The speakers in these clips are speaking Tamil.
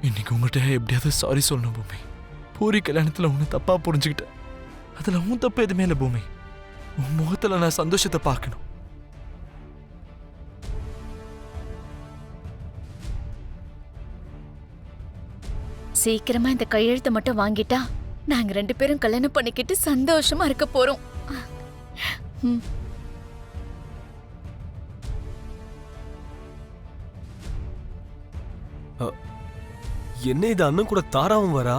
இன்னைக்கு உங்ககிட்ட எப்படியாவது சாரி சொல்லணும் பூமி. பூரி கல்யாணத்துல உன்னை தப்பா புரிஞ்சுக்கிட்டேன். அதுல உன் தப்பு எதுவுமே இல்லை பூமி. உன் முகத்துல நான் சந்தோஷத்தை பார்க்கணும். சீக்கிரமா இந்த கையெழுத்தை மட்டும் வாங்கிட்டா நாங்க 2 பேரும் கல்யாணம் பண்ணிக்கிட்டு சந்தோஷமா இருக்க போறோம். என்ன இது அண்ணன் கூட தாராவும் வரா?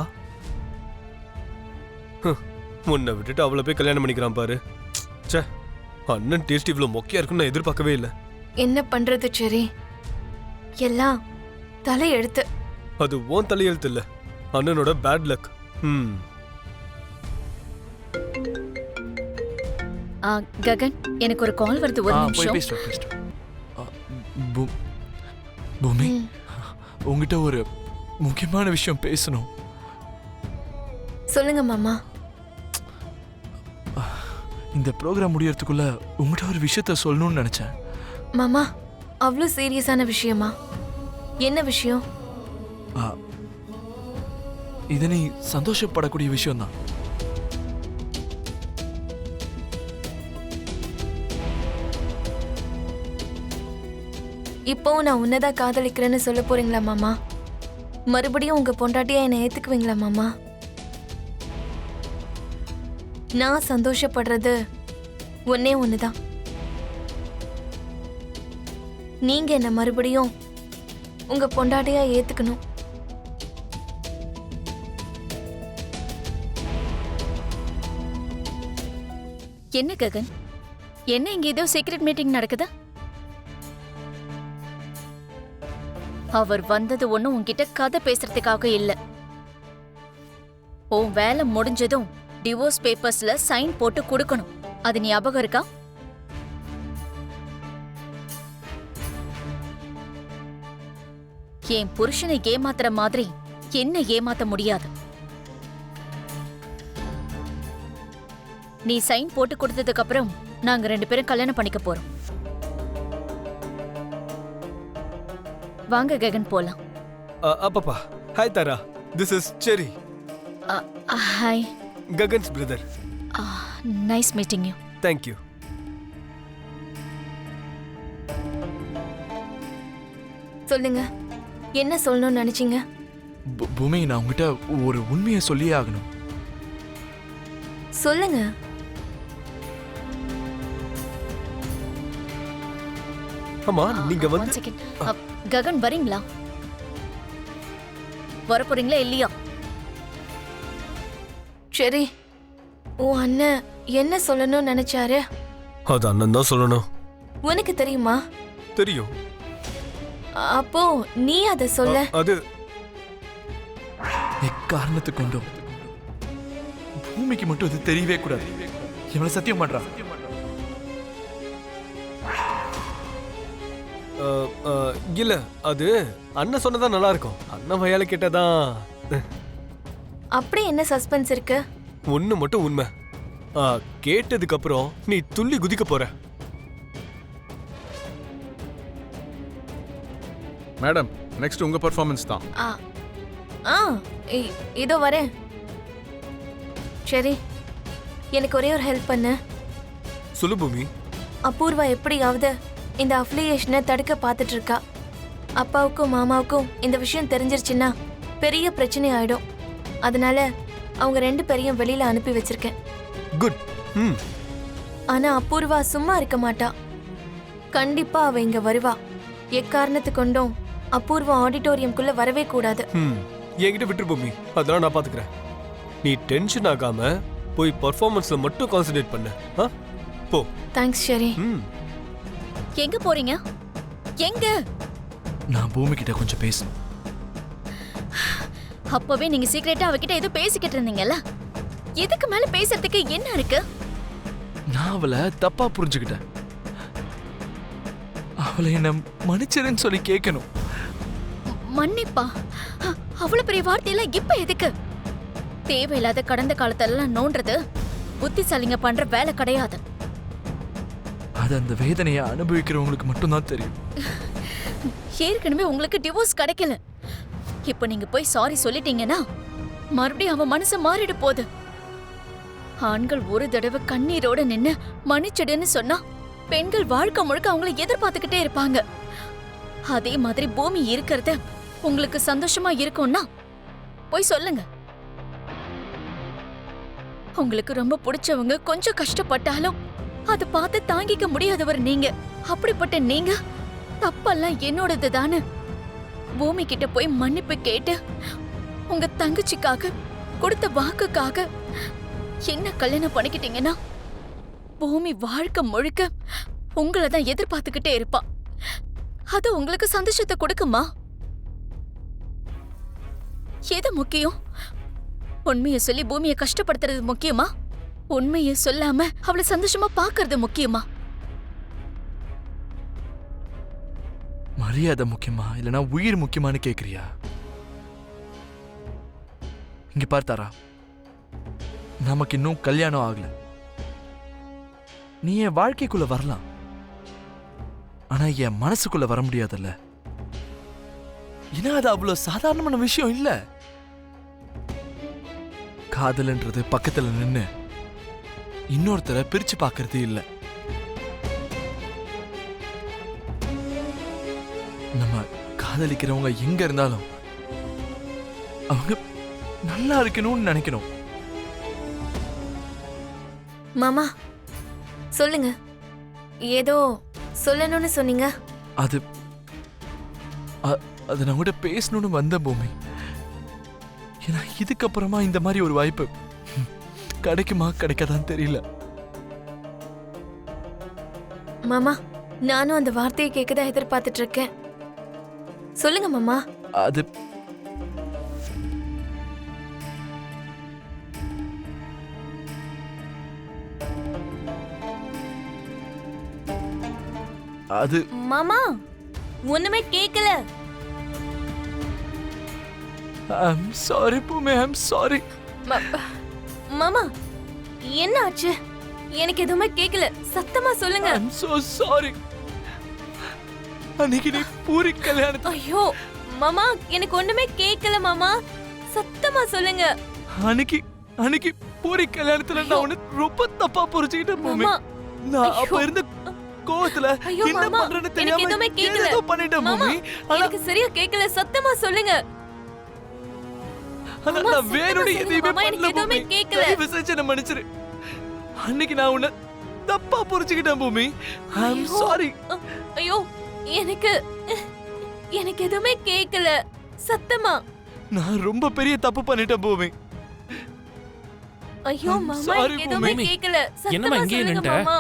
முன்ன விட்டுட்டு அவளை போய் கல்யாணம் பண்ணிக்கிறான் பாரு. ச்சே, அண்ணன் டேஸ்ட் இவ்வளவு மொக்கையா இருக்குன்னு நான் எதிர்பார்க்கவே இல்லை. என்ன பண்றது சரி, எல்லாம் தலையெழுத்து. அது ஓன் தலையெழுத்து இல்ல, அண்ணனோட பேட் லக். ககன், எனக்கு ஒரு கால் வருது, ஒரு போய் நிமிஷம். பேசிட்டு பூமி, உங்ககிட்ட ஒரு முக்கியமான விஷயம் பேசணும். சொல்லுங்க மாமா. இந்த ப்ரோக்ராம் முடியறதுக்குள்ள உங்ககிட்ட ஒரு விஷயத்த சொல்லணும்னு நினைச்சேன். மாமா, அவ்வளோ சீரியஸான விஷயமா? என்ன விஷயம்? இது நீ சந்தோஷப்படக்கூடிய விஷயம்தான். இப்போவும் நான் உன்னதான் காதலிக்கிறேன்னு சொல்ல போறீங்களா மாமா? மறுபடியும் உங்க பொண்டாட்டியா என்னை ஏத்துக்குவீங்களா மாமா? நான் சந்தோஷப்படுறது ஒன்னே ஒண்ணுதான். நீங்க என்ன மறுபடியும் உங்க பொண்டாட்டியா ஏத்துக்கணும். என்ன ககன், என்ன இங்க ஏதோ சீக்ரெட் மீட்டிங் நடக்குதா? அவர் வந்தது ஒண்ணும் உன்கிட்ட கதை பேசுறதுக்காக இல்ல. உன் வேலை முடிஞ்சதும் டிவோர்ஸ் பேப்பர்ஸ்ல சைன் போட்டு கொடுக்கணும். அது ஞாபகம் இருக்கா? என் புருஷனை ஏமாத்துற மாதிரி என்ன ஏமாத்த முடியாது. நீ சைன் போட்டு கொடுத்ததுக்கு அப்புறம் நாங்க 2 பேரும் கல்யாணம் பண்ணிக்க போறோம். வாங்க ககன், போலாம். அப்பப்பா, hi Tara, this is Cherry. Hi. Gagan's brother. Nice meeting you. Thank you. சொல்லுங்க, என்ன சொல்லணும்னு நினைச்சீங்க? பூமி, நான் உங்ககிட்ட ஒரு உண்மையை சொல்லியே ஆகணும். சொல்லுங்க. ஆமா, நீங்க One வந்து second. ககன், வரீங்களா? வர போறீங்களா இல்லையா? சரி, உன் அண்ணன் என்ன சொல்லணும்னு நினைச்சாரு? அது அண்ணன் தான் சொல்லணும். உனக்கு தெரியுமா? தெரியும். அப்போ நீ அத சொல்ல. அது எக்காரணத்தை கொண்டும் பூமிக்கு மட்டும் அது தெரியவே கூடாது. இவனை சத்தியம் பண்றா. இல்ல, அது அண்ணன் சொன்னதான் நல்லா இருக்கும். அண்ணன் வயால கேட்டதான். அப்படி என்ன சஸ்பென்ஸ் இருக்கு? ஒண்ணு மட்டும் உண்மை, கேட்டதுக்கு அப்புறம் நீ துள்ளி குதிக்க போற. மேடம், நெக்ஸ்ட் உங்க பெர்ஃபார்மன்ஸ் தான். இதோ வரேன். சரி, எனக்கு ஒரே ஒரு ஹெல்ப் பண்ணு. சொல்லு பூமி. அபூர்வா எப்படியாவது இந்த அஃபிலியேஷனை தடுக்க பார்த்துட்டு இருக்கா. அப்பாவுக்கும் மாமாவுக்கும் இந்த விஷயம் தெரிஞ்சிருச்சுன்னா பெரிய பிரச்சனை ஆயிடும். அதனால அவங்க 2 பேரையும் வெளியில அனுப்பி வச்சிருக்கேன். குட். ஆனா அபூர்வா சும்மா இருக்க மாட்டா. கண்டிப்பா அவ இங்க வருவா. எக்காரணத்து கொண்டும் அபூர்வா ஆடிட்டோரியம்குள்ள வரவே கூடாது. என்கிட்ட விட்டுரு பூமி, அதெல்லாம் நான் பாத்துக்கிறேன். நீ டென்ஷன் ஆகாம போய் பெர்ஃபார்மன்ஸ்ல மட்டும் கான்சென்ட்ரேட் பண்ணு. போ. தேங்க்ஸ் ஷெரி. எங்க போறீங்க? எங்க? நான் பூமி கிட்ட கொஞ்சம் பேசணும். அப்பவே நீங்க சீக்கிரட்டா அவகிட்ட ஏதோ பேசிக்கிட்டு இருந்தீங்கல்ல, இதுக்கு மேல பேசுறதுக்கு என்ன இருக்கு? நான் அவளை தப்பா புரிஞ்சுக்கிட்டேன். அவளை என்ன மன்னிச்சிருன்னு சொல்லி கேட்கணும். மன்னிப்பா? அவ்வளவு பெரிய வார்த்தையெல்லாம் இப்ப எதுக்கு? தேவையில்லாத கடந்த காலத்தெல்லாம் நோன்றது புத்திசாலிங்க பண்ற வேலை கிடையாது. அது அந்த வேதனையை அனுபவிக்கிறவங்களுக்கு மட்டும்தான் தெரியும். ஏற்கனவே உங்களுக்கு டிவோர்ஸ் கிடைக்கல. இப்ப நீங்க போய் சாரி சொல்லிட்டீங்கன்னா மறுபடியும் அவன் மனசு மாறிட போகுது. ஆண்கள் ஒரு தடவை கண்ணீரோட நின்னு மன்னிச்சிடுன்னு சொன்னா பெண்கள் வாழ்க்கை முழுக்க அவங்கள எதிர்பார்த்துக்கிட்டே இருப்பாங்க. அதே மாதிரி பூமி இருக்கிறது உங்களுக்கு சந்தோஷமா இருக்கும்னா போய் சொல்லுங்க. உங்களுக்கு ரொம்ப பிடிச்சவங்க கொஞ்சம் கஷ்டப்பட்டாலும் அதை பார்த்து தாங்கிக்க முடியாதவர் நீங்க. அப்படிப்பட்ட நீங்க தப்பெல்லாம் என்னோடது தானே பூமி கிட்ட போய் மன்னிப்பு கேட்டு உங்க தங்கச்சிக்காக கொடுத்த வாக்குக்காக என்ன கல்யாணம் பண்ணிக்கிட்டீங்கன்னா பூமி வாழ்க்கை முழுக்க உங்களை தான் எதிர்பார்த்துக்கிட்டே இருப்பா. அது உங்களுக்கு சந்தோஷத்தை கொடுக்குமா? எது முக்கியம்? உண்மையை சொல்லி பூமியை கஷ்டப்படுத்துறது முக்கியமா, உண்மையை சொல்லாம அவளை சந்தோஷமா பாக்குறது முக்கியமா? மரியாதை முக்கியமா இல்லனா உயிர் முக்கியமானு கேக்குறியா? இங்க பார்த்தாரா, நமக்கு இன்னும் கல்யாணம் ஆகல. நீ என் வாழ்க்கைக்குள்ள வரலாம், ஆனா என் மனசுக்குள்ள வர முடியாதுல்ல. ஏன்னா அது அவ்வளவு சாதாரணமான விஷயம் இல்ல. காதல்ன்றது பக்கத்துல நின்னு இன்னொருத்தரை பிரிச்சு பார்க்கறது இல்ல. நம்ம காதலிக்கிறவங்க எங்க இருந்தாலும் அவங்க நல்லா இருக்கணும்னு நினைக்கணும். மாமா சொல்லுங்க, ஏதோ சொல்லணும்னு சொன்னீங்க. அது நான் கூட பேசணும்னு வந்த பூமி. ஏன்னா இதுக்கப்புறமா இந்த மாதிரி ஒரு வாய்ப்பு கிடைக்குமா கிடைக்காதான்னு தெரியல. மாமா நானும் அந்த வார்த்தையை கேட்கதான் எதிர்பார்த்துட்டு இருக்கேன். சொல்லுங்க மாமா. அது அது மாமா ஒண்ணுமே கேட்கல. I'm sorry பூமி, I'm sorry. மாமா என்ன ஆச்சு? எனக்கு எதுவுமே கேட்கல, சத்தமா சொல்லுங்க. I'm so sorry. அன்னைக்கு நீ பூரி கல்யாணத்தை ஐயோ மாமா எனக்கு ஒண்ணுமே கேட்கல மாமா, சத்தமா சொல்லுங்க. அன்னைக்கு பூரி கல்யாணத்துல நான் உன்னை ரொம்ப தப்பா புரிஞ்சுக்கிட்டேன் பூமி. மாமா நான் அப்ப இருந்த கோவத்துல ஐயோ என்ன மாமா பண்றேன்னு எனக்கு தெரியாம எதுவுமே கேட்கல. ஏதோ பண்ணிட்டேன் மாமா பூமி. ஆனா எனக்கு சரியா கேட்கல, சத்தமா சொல்லுங்க. ஆனா மாமா, நான் வேணும்னு சத்தமா எதையுமே சொல்லுங்க மாமா, எனக்கு பண்ணல எதுவுமே பூமி. கேட்கல. தயவு செஞ்சு என்ன மன்னிச்சிரு. அன்னைக்கு நான் உன்னை தப்பா புரிஞ்சுக்கிட்டேன் பூமி. I'm ஐயோ. sorry. ஐயோ எனக்கு எதுவுமே கேட்கல, சத்தமா. நான் ரொம்ப பெரிய தப்பு பண்ணிட்டேன் பூமி. ஐயோ I'm மாமா sorry, எனக்கு எதுவுமே பூமி. கேட்கல, என்னம்மா சத்தமா இங்கேயே சொல்லுங்க நின்னுட்ட? மாமா.